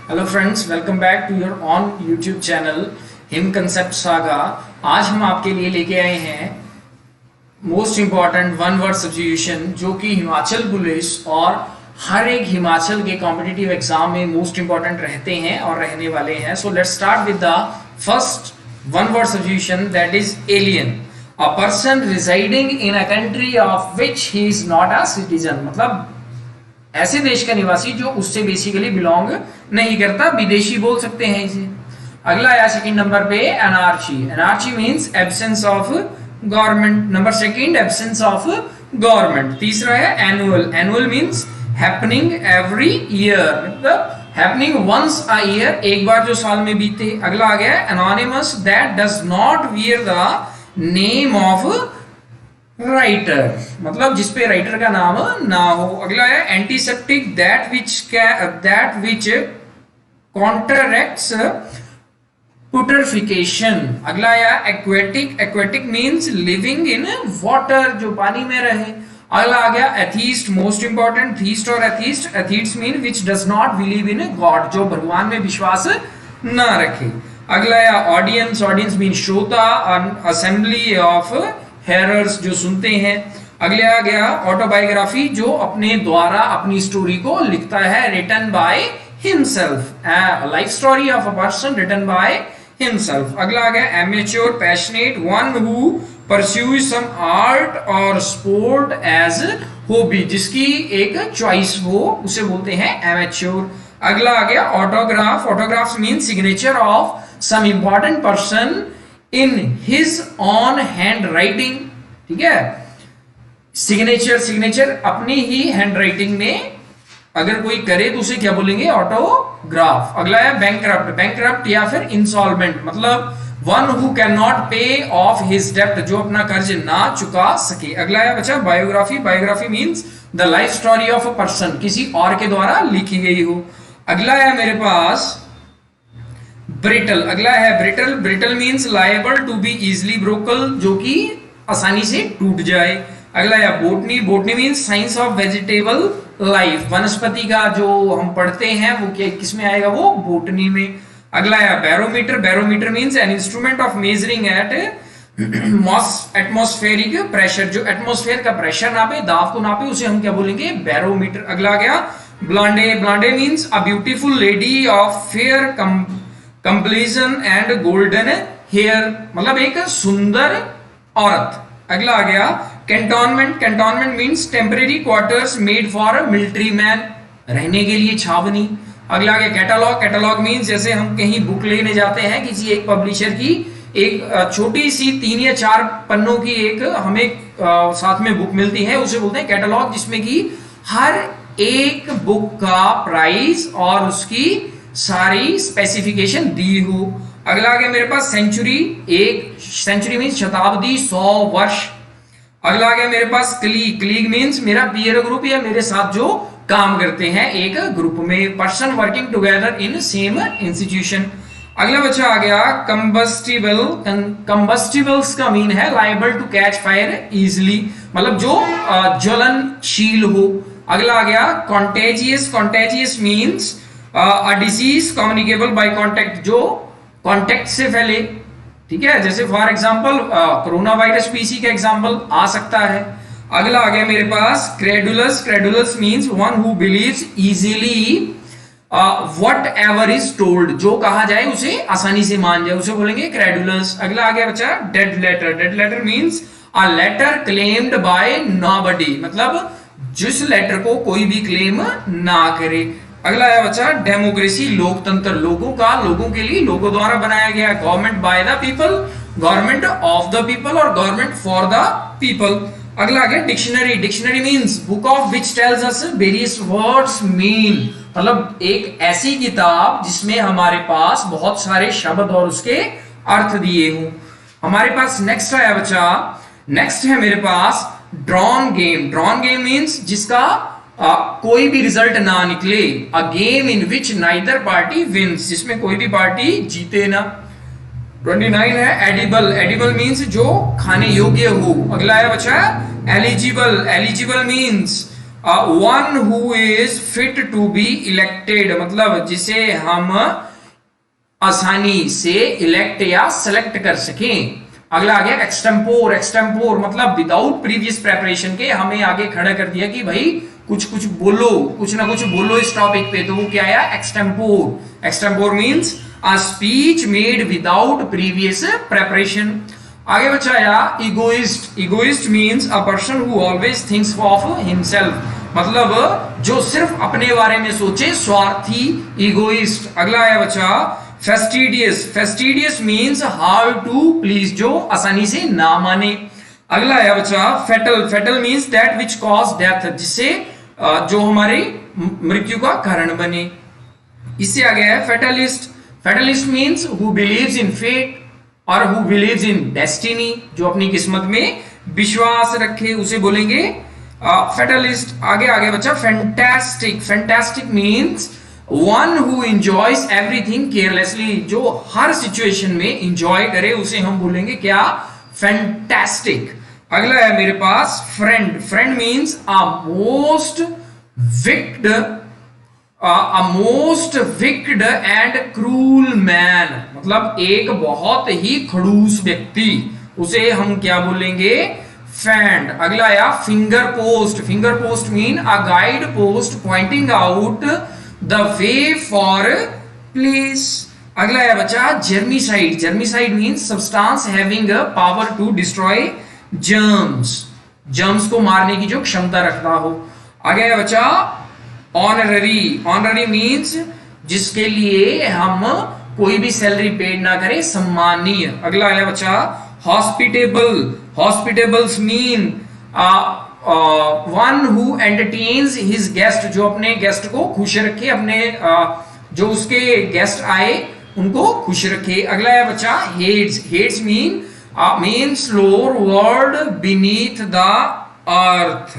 Hello friends, welcome back to your own YouTube channel Him concept saga. आज हम आपके लिए लेके आए हैं most important one word substitution, जो कि हिमाचल पुलिस और हर एक हिमाचल के कॉम्पिटिटिव एग्जाम में मोस्ट इंपॉर्टेंट रहते हैं और रहने वाले हैं। So let's start with the first one word substitution, that is alien. A person residing in a country of which he is not a citizen, मतलब ऐसे देश का निवासी जो उससे बेसिकली बिलोंग नहीं करता, विदेशी बोल सकते हैं इसे। अगला आया सेकंड नंबर पे anarchy. Anarchy means absence of government. Number second, absence of government. तीसरा है annual. Annual means happening every year, मतलब हैपनिंग वंस अ ईयर, एक बार जो साल में बीते। अगला आ गया anonymous, that does not wear the name of writer, मतलब जिसपे राइटर का नाम ना हो। अगला है antiseptic, that which contracts putrefaction. अगला है aquatic. Aquatic means living in water, जो पानी में रहे। अगला आ गया एथीस्ट, मोस्ट इंपॉर्टेंट। थीस्ट और atheist. Atheist mean which does not believe in God, जो भगवान में विश्वास न रखे। अगला है ऑडियंस। ऑडियंस मीन श्रोता, असेंबली ऑफ हेरर्स, जो सुनते हैं। अगले आ गया ऑटोबायोग्राफी, जो अपने द्वारा अपनी स्टोरी को लिखता है, written by himself. Life story of a person written by himself. अगला आ गया amateur, passionate, one who pursues some art और स्पोर्ट एज हॉबी, जिसकी एक चॉइस हो, उसे बोलते हैं एमेच्योर। अगला आ गया autograph. Autograph mean signature of some important person in his own handwriting. ठीक है, सिग्नेचर अपनी ही हैंड राइटिंग में अगर कोई करे तो उसे क्या बोलेंगे, ऑटोग्राफ। अगला है बैंकरप्ट। बैंकरप्ट या फिर इंसॉल्वेंट, मतलब वन हु कैन नॉट पे ऑफ हिज डेब्ट, जो अपना कर्ज ना चुका सके। अगला है बच्चा biography. Biography means the life story of a person, किसी और के द्वारा लिखी गई हो। अगला है मेरे पास ब्रिटल। अगला है brittle. Brittle means liable to be easily broken, जो कि आसानी से टूट जाए। अगला है botany. Botany means science of vegetable life, वनस्पति का जो हम पढ़ते हैं वो किस में आएगा, वो बोटनी में। अगला है barometer. Barometer means an instrument of measuring at atmospheric pressure, जो एटमॉस्फेयर का प्रेशर नापे, दाब को नापे, उसे हम क्या बोलेंगे, बैरोमीटर। अगला आ गया blonde. Blonde means a beautiful lady of fair complexion and golden hair, मतलब एक सुंदर औरत। अगला आ गया cantonment. Cantonment means temporary quarters made for military man, रहने के लिए छावनी। अगला आ गया कैटलॉग। कैटलॉग मींस जैसे हम कहीं बुक लेने जाते हैं, किसी एक पब्लिशर की एक छोटी सी 3 या 4 पन्नों की एक हमें साथ में बुक मिलती है, उसे बोलते हैं कैटलॉग, जिसमें कि हर एक बुक का प्राइस और उसकी सारी स्पेसिफिकेशन दी हो। अगला आ गया मेरे पास सेंचुरी। एक सेंचुरी मींस शताब्दी, 100 वर्ष। अगला आ गया मेरे पास क्लीग। क्लीग मींस मेरा पीयर ग्रुप या मेरे साथ जो काम करते हैं एक ग्रुप में, person working together in same institution. अगला बच्चा आ गया कंबस्टिबल। कंबस्टिबल्स का मीन है liable to catch fire easily, मतलब जो ज्वलनशील हो। अगला आ गया contagious. Contagious means a disease communicable by contact, जो कांटेक्ट से फैले। ठीक है, जैसे फॉर एग्जांपल कोरोना वायरस भी इसी का एग्जांपल आ सकता है। अगला आ गया मेरे पास credulous. Credulous means one who believes easily whatever is told, जो कहा जाए उसे आसानी से मान जाए, उसे बोलेंगे क्रेडुलस। अगला आ गया बच्चा dead letter. Dead letter means a letter claimed by nobody, मतलब जिस लेटर को कोई भी क्लेम ना करे। अगला है बच्चा डेमोक्रेसी, लोकतंत्र, लोगों का, लोगों के लिए, लोगों द्वारा बनाया गया। Government by the people, government of the people और गवर्नमेंट फॉर द पीपल। अगला आ गया dictionary. Dictionary means book of which tells us various words mean, मतलब एक ऐसी किताब जिसमें हमारे पास बहुत सारे शब्द और उसके अर्थ दिए हों। हमारे पास नेक्स्ट आया बच्चा, नेक्स्ट है मेरे पास drawn game. Drawn game means जिसका कोई भी रिजल्ट ना निकले, a game in which neither party wins, जिसमें कोई भी पार्टी जीते ना। 29 है एडिबल। एडिबल मींस जो खाने योग्य हो। अगला है बच्चा eligible. Eligible means one who is fit to be elected, मतलब जिसे हम आसानी से इलेक्ट या सेलेक्ट कर सकें। अगला आ गया एक्सटेम्पोर। एक्सटेम्पोर मतलब विदाउट प्रीवियस प्रेपरेशन के हमें आगे खड़ा कर दिया कि भाई कुछ कुछ बोलो, कुछ ना कुछ बोलो इस टॉपिक पे, तो वो क्या आया extempore. Extempore means a speech made without previous preparation. आगे बचा आया egoist. Egoist means a person who always thinks of himself, मतलब जो सिर्फ अपने बारे में सोचे, स्वार्थी, इगोइस्ट। अगला आया बचा fastidious. Fastidious means hard to please, जो आसानी से ना माने। अगला आया बचा fatal. Fatal means that which cause death, जिससे जो हमारी मृत्यु का कारण बने। इससे आ गया है fatalist. Fatalist means who believes in fate और हु बिलीव्स इन डेस्टिनी, जो अपनी किस्मत में विश्वास रखे, उसे बोलेंगे फेटलिस्ट। आगे बचा fantastic. Fantastic means one who enjoys everything carelessly, जो हर सिचुएशन में एंजॉय करे, उसे हम बोलेंगे क्या फैंटास्टिक। अगला है मेरे पास friend. Friend means a most wicked and cruel man, मतलब एक बहुत ही खड़ूस व्यक्ति, उसे हम क्या बोलेंगे फ्रेंड। अगला आया finger post. Finger post mean a guide post pointing out the way for place. अगला है बच्चा germicide. Germicide means substance having a power to destroy germs, germs को मारने की जो क्षमता रखता हो। आगे है बच्चा ऑनररी। ऑनररी मींस जिसके लिए हम कोई भी सैलरी पेड ना करें, सम्मानीय। अगला है बच्चा hospitable. Hospitables mean one who entertains his guest, जो अपने गेस्ट को खुश रखे, अपने जो उसके गेस्ट आए उनको खुश रखे। अगला है बच्चा heads. Heads means lower world beneath the earth,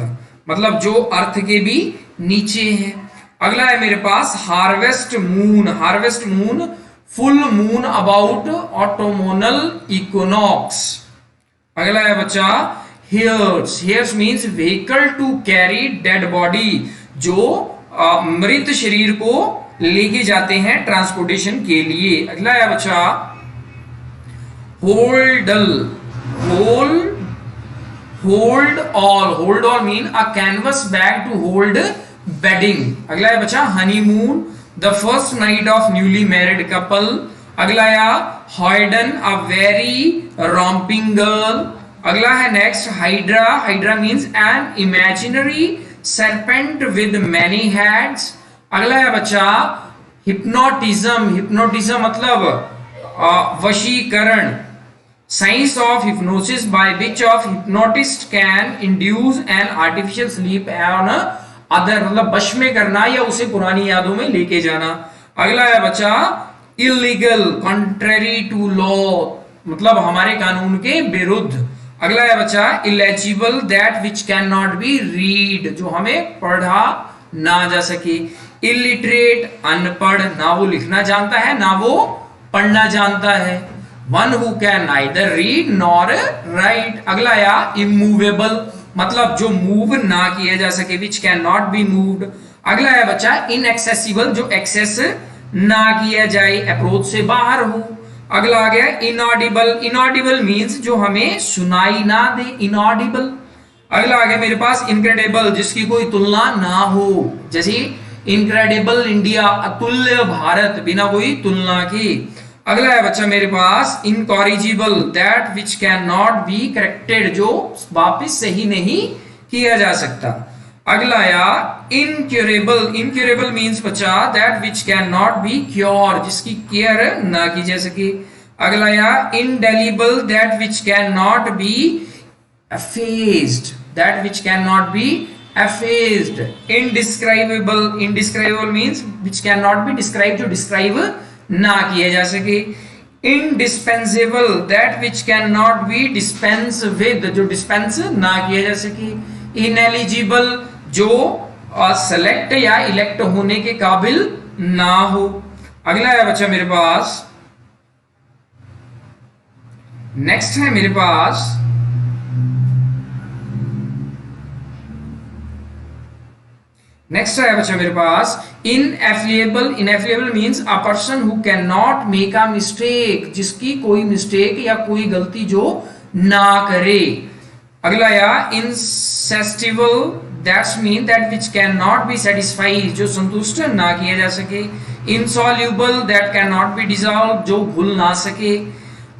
मतलब जो अर्थ के भी नीचे है। अगला है मेरे पास harvest moon. Harvest moon full moon about autumnal equinox. अगला है बच्चा hearse. Hearse means vehicle to carry dead body, जो मृत शरीर को लेके जाते हैं ट्रांसपोर्टेशन के लिए। अगला है बच्चा holdall. Hold all mean a canvas bag to hold bedding. अगला है बच्चा honeymoon, the first night of newly married couple. अगला है hoyden, a very romping girl. अगला है next hydra. Hydra means an imaginary serpent with many heads. अगला है बच्चा हिप्नोटिज्म। हिप्नोटिज्म मतलब वशीकरण, science of hypnosis by which of hypnotist can induce an artificial sleep on other, मतलब वश में करना या उसे पुरानी यादों में लेके जाना। अगला है बच्चा इलीगल, कॉन्ट्रेरी टू लॉ, मतलब हमारे कानून के विरुद्ध। अगला है बच्चा illegible, that which can not B read, जो हमें पढ़ा ना जा सके। इलिटरेट, अनपढ़, ना वो लिखना जानता है ना वो पढ़ना जानता है। One who can neither read nor right. अगला या इमूवेबल, मतलब जो मूव ना किया जा सके, विच कैन नॉट बी मूव्ड। अगला है बच्चा इनएक्सेसिबल, जो एक्सेस ना किया जाए, अप्रोच से बाहर हो। अगला आ गया इनऑडिबल। इनऑडिबल मींस जो हमें सुनाई ना दे, इनऑडिबल। अगला आ गया मेरे पास इनक्रेडिबल, जिसकी कोई तुलना ना हो, जैसे इनक्रेडिबल इंडिया, अतुल्य भारत, बिना कोई तुलना के। अगला है बच्चा मेरे पास incorrigible, that which can not be corrected, जो वापिस सही नहीं किया जा सकता। अगला या इनक्यूरेबल। इनक्यूरेबल मींस बच्चा that which can not be cure, जिसकी केयर ना की जा सके। अगला या indelible, that which can not be effaced, that which cannot be effaced. Indescribable. Indescribable means which cannot be described, जो describe ना किया जा सके। Indispensable, that which cannot be dispense with, जो dispense ना किया जा सके। Ineligible, जो select या elect होने के काबिल ना हो। अगला है बच्चा मेरे पास, नेक्स्ट है मेरे पास नेक्स्ट है बच्चा मेरे पास infallible. Infallible means a person who can not make a mistake, जिसकी कोई मिस्टेक या कोई गलती जो ना करे। अगला या insatiable, that's mean that which can not be satisfied, जो संतुष्ट ना किया जा सके। Insoluble, that can not be dissolve, जो भूल ना सके।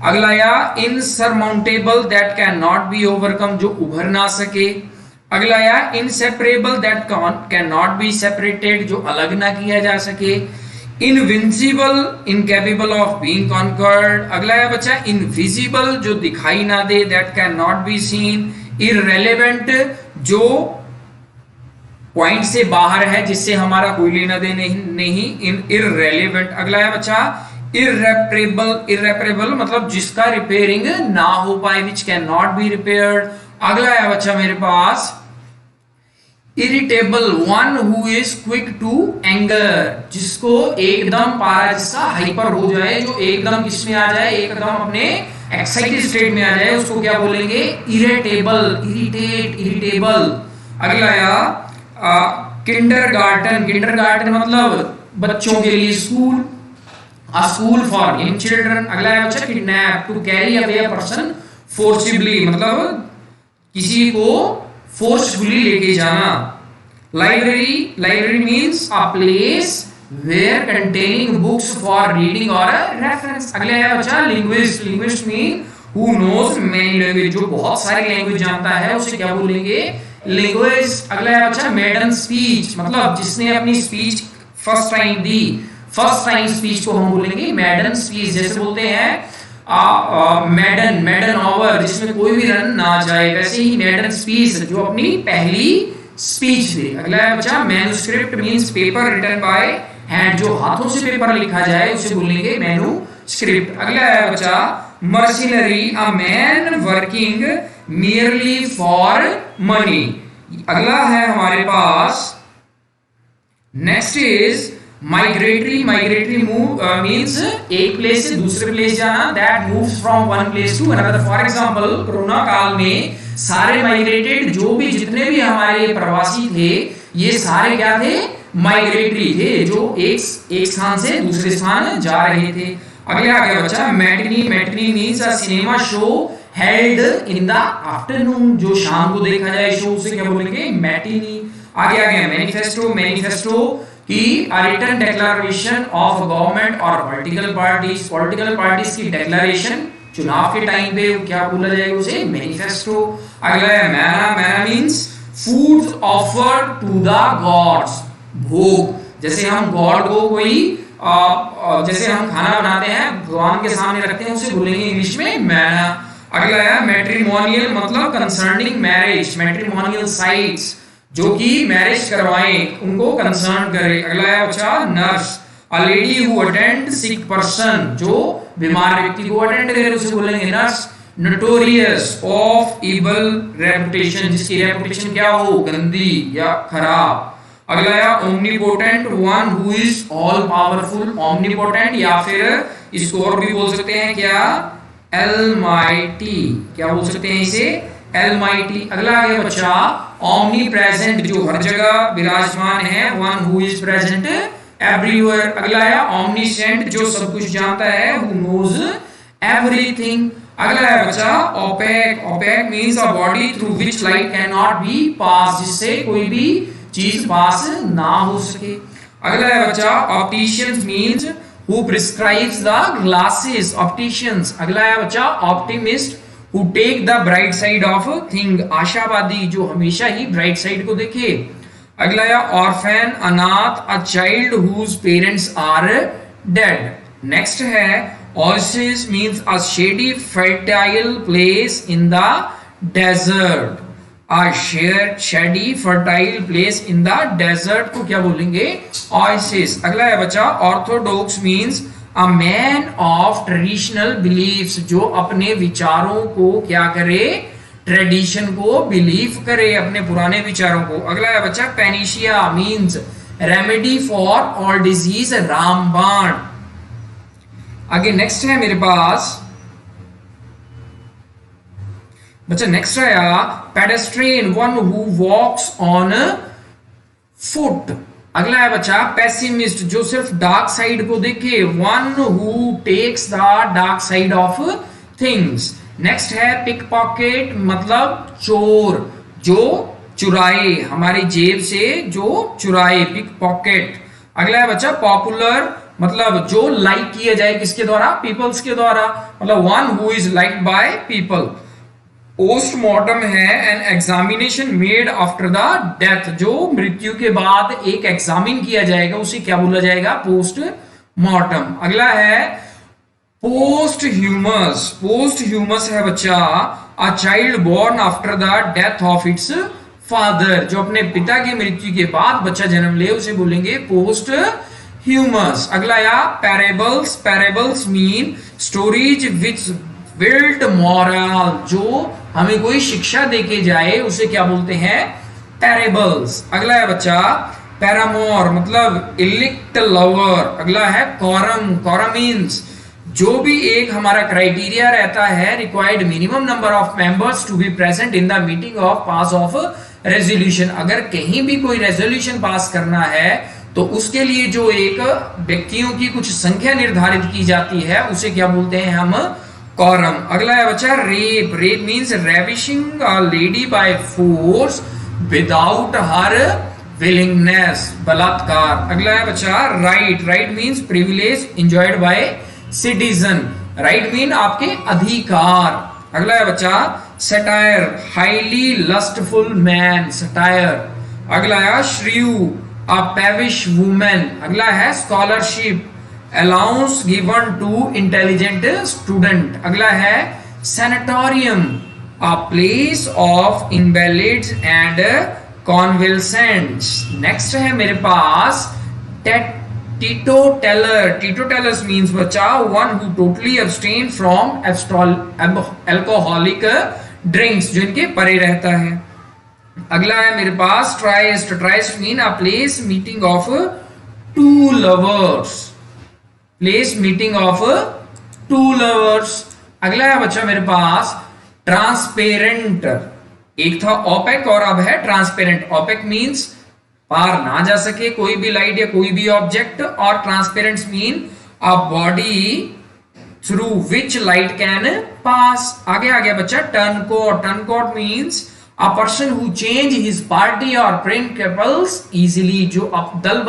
अगला या insurmountable, that can not be overcome, जो उभर ना सके। अगला या inseparable, that can not be separated, जो अलग ना किया जा सके। Invincible, incapable of being conquered. अगला है बच्चा इनविजिबल, जो दिखाई ना दे, that can not be seen. Irrelevant, जो पॉइंट से बाहर है, जिससे हमारा कोई लेना देना नहीं। इररेलेवेंट। अगला है बच्चा इररेपरेबल। इररेपरेबल मतलब जिसका रिपेयरिंग ना हो पाए, which can not be repaired. अगला है बच्चा मेरे पास irritable, one who is quick to anger, जिसको एकदम पारा, जिसका हाइपर हो जाए, जो एकदम किसमें आ जाए, एकदम अपने एक्साइटेड स्टेट में आ जाए, उसको क्या बोलेंगे, इरिटेबल। Irritate, irritable. अगला या किंडरगार्टन। किंडरगार्टन मतलब बच्चों के लिए school, a school for young children। अगला है बच्चा kidnap, to carry away a person forcibly, मतलब किसी को फोर्सफुली लेके जाना। Library, library means a place where containing books for reading और रेफरेंस। अगले है बच्चा linguist. Linguist mean who knows many language, जो बहुत सारी लैंग्वेज जानता है, उसे क्या बोलेंगे, लिंग्विस्ट। अगला है बच्चा मेडन स्पीच, मतलब जिसने अपनी स्पीच फर्स्ट टाइम दी, फर्स्ट टाइम स्पीच को हम बोलेंगे मेडन स्पीच। जैसे बोलते हैं मेडन, मेडन ओवर, जिसमें कोई भी रन ना जाए, वैसे ही मेडन स्पीच, जो अपनी पहली स्पीच दे। अगला है बच्चा manuscript means paper written by hand, जो हाथों से पेपर लिखा जाए उसे बोलेंगे मैन्युस्क्रिप्ट। अगला है बच्चा mercenary, a man working merely for money. अगला है हमारे पास next is migratory. Migratory move means एक प्लेस से दूसरे प्लेस जाना, that moves from one place to another. For example corona काल में सारे माइग्रेटेड, जो भी जितने भी हमारे प्रवासी थे, ये सारे क्या थे, माइग्रेटरी थे, जो एक स्थान से दूसरे स्थान जा रहे थे। अगले आ गया बच्चा matinee. Matinee means a cinema show held in the afternoon, जो शाम को देखा जाए शो, उसे क्या बोलेंगे, मैटिनी। आगे आ गया मैनिफेस्टो। मैनिफेस्टो की रिटन डिक्लेरेशन ऑफ गवर्नमेंट और पॉलिटिकल पार्टीज। पॉलिटिकल पार्टीज की डिक्लेरेशन चुनाव के टाइम पे क्या बोला जाएगा, उसे मैनिफेस्टो। अगला है manna. Manna means food offered to the gods, भोग। जैसे हम गॉड को कोई जैसे हम खाना बनाते हैं, भगवान के सामने रखते हैं, उसे बोलेंगे इंग्लिश में मैना। अगला है मैट्रिमोनियल, मतलब कंसर्निंग मैरिज, मैट्रिमोनियल साइट्स, जो कि मैरिज करवाएं, उनको कंसर्न करे। अगला है बच्चा nurse, a lady who attend sick person, जो बीमार व्यक्ति को अटेंड करे, उसे बोलेंगे nurse. Notorious of evil reputation, जिसकी रेपुटेशन क्या हो, गंदी या खराब। अगला है omnipotent, one who is all powerful. Omnipotent या फिर इसको और भी बोल सकते हैं क्या, एलमाइटी, क्या बोल सकते हैं इसे, एलमाइटी। अगला है बच्चा ओमनी प्रेजेंट, जो हर जगह विराजमान है, one who is present everywhere. अगला है ओमनीसेंट, जो सब कुछ जानता है, हु नोज एवरीथिंग। अगला है बच्चा opaque. Opaque means a body through which light can not be pass, जिससे कोई भी चीज पास ना हो सके। अगला है बच्चा opticians means who prescribes the glasses, opticians. अगला है बच्चा optimist, who take the bright side of a thing, आशावादी, जो हमेशा ही ब्राइट साइड को देखे। अगला है ऑर्फन, अनाथ, a child whose parents are dead। Next है oasis means a shady fertile place in the desert, a shady fertile place in the desert को क्या बोलेंगे, oasis। अगला है बच्चा orthodox means a man of traditional beliefs, जो अपने विचारों को क्या करे, ट्रेडिशन को बिलीव करे, अपने पुराने विचारों को। अगला है बच्चा panacea means remedy for all disease, रामबाण। आगे नेक्स्ट है मेरे पास बच्चा, नेक्स्ट है pedestrian, one who walks on foot. अगला है बच्चा पेसिमिस्ट, जो सिर्फ डार्क साइड को देखे, one who takes the dark side of things. Next है पिक पॉकेट, मतलब चोर, जो चुराए, हमारी जेब से जो चुराए, पिक पॉकेट। अगला है बच्चा पॉपुलर, मतलब जो लाइक किया जाए, किसके द्वारा, पीपल्स के द्वारा, मतलब one who is liked by people. Postmortem है an examination made after the death, जो मृत्यु के बाद एक एग्जामिन किया जाएगा, उसे क्या बोला जाएगा, पोस्टमार्टम। अगला है पोस्ट ह्यूमस। पोस्ट ह्यूमस है बच्चा a child born after the death of its father, जो अपने पिता की मृत्यु के बाद बच्चा जन्म ले, उसे बोलेंगे पोस्ट ह्यूमस। अगला या parables. Parables mean stories which build moral, जो हमें कोई शिक्षा देके जाए, उसे क्या बोलते हैं, पैरेबल्स। अगला है बच्चा पैरामोर, मतलब इलिक्ट लवर। अगला है कॉरम। कॉरम मीन्स जो भी एक हमारा क्राइटेरिया रहता है, required minimum number of members to be present in the meeting of pass of resolution. अगर कहीं भी कोई रेजोल्यूशन पास करना है तो उसके लिए जो एक व्यक्तियों की कुछ संख्या निर्धारित की जाती है, उसे क्या बोलते हैं हम, कॉरम। अगला है बच्चा rape. Rape means ravishing a lady by force without her willingness, बलात्कार। अगला है बच्चा right. Right means privilege enjoyed by citizen. Right mean आपके अधिकार। अगला है बच्चा satyr, highly lustful man, satyr. अगला है श्रीयू, अ पेविश वुमेन। अगला है scholarship, allowance given to intelligent student. अगला है sanatorium, a place of invalids and convalescents. Next है मेरे पास टीटोटेलर। टीटोटेलर्स मींस बच्चा one who totally abstain from alcoholic drinks, जो इनके परे रहता है। अगला है मेरे पास tryst. Tryst mean a place meeting of two lovers, place meeting of two lovers. अगला है बच्चा मेरे पास ट्रांसपेरेंट। एक था ओपेक और अब है ट्रांसपेरेंट। ओपेक मींस पार ना जा सके कोई भी लाइट या कोई भी ऑब्जेक्ट, और transparent mean a body through which light can pass. आगे आ गया बच्चा turncoat. Turncoat means a person who change his party और प्रिंसिपल्स इजीली, जो अब दल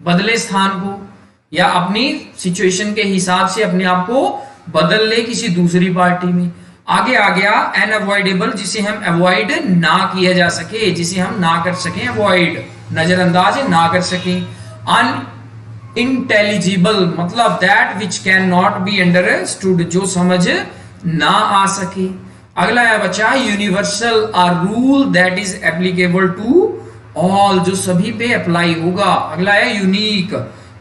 बदले स्थान को, या अपनी सिचुएशन के हिसाब से अपने आप को बदल ले किसी दूसरी पार्टी में। आगे आ गया अनअवॉइडेबल, जिसे हम अवॉइड ना किया जा सके, जिसे हम ना कर सकें, अवॉइड नजरअंदाज ना कर सकें। अनइंटेलिजिबल मतलब that which can not be understood, जो समझ ना आ सके। अगला है बच्चा universal, a rule that is applicable to all, जो सभी पे अप्लाई होगा। अगला है यूनिक,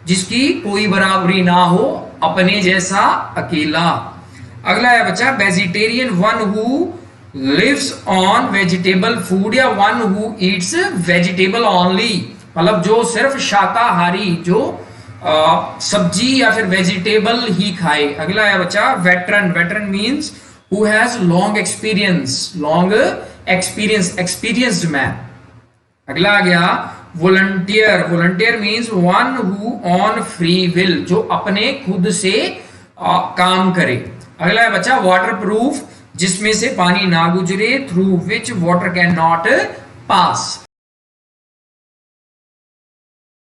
जिसकी कोई बराबरी ना हो, अपने जैसा अकेला। अगला है बच्चा vegetarian, one who lives on vegetable food, या one who eats vegetable only, मतलब जो सिर्फ शाकाहारी, जो सब्जी या फिर वेजिटेबल ही खाए। अगला है बच्चा veteran. Veteran means who has long experience, experienced man. अगला आ गया volunteer. Volunteer means one who on free will, जो अपने खुद से काम करे। अगला है बच्चा वाटर प्रूफ, जिसमें से पानी ना गुजरे, through which water can not pass.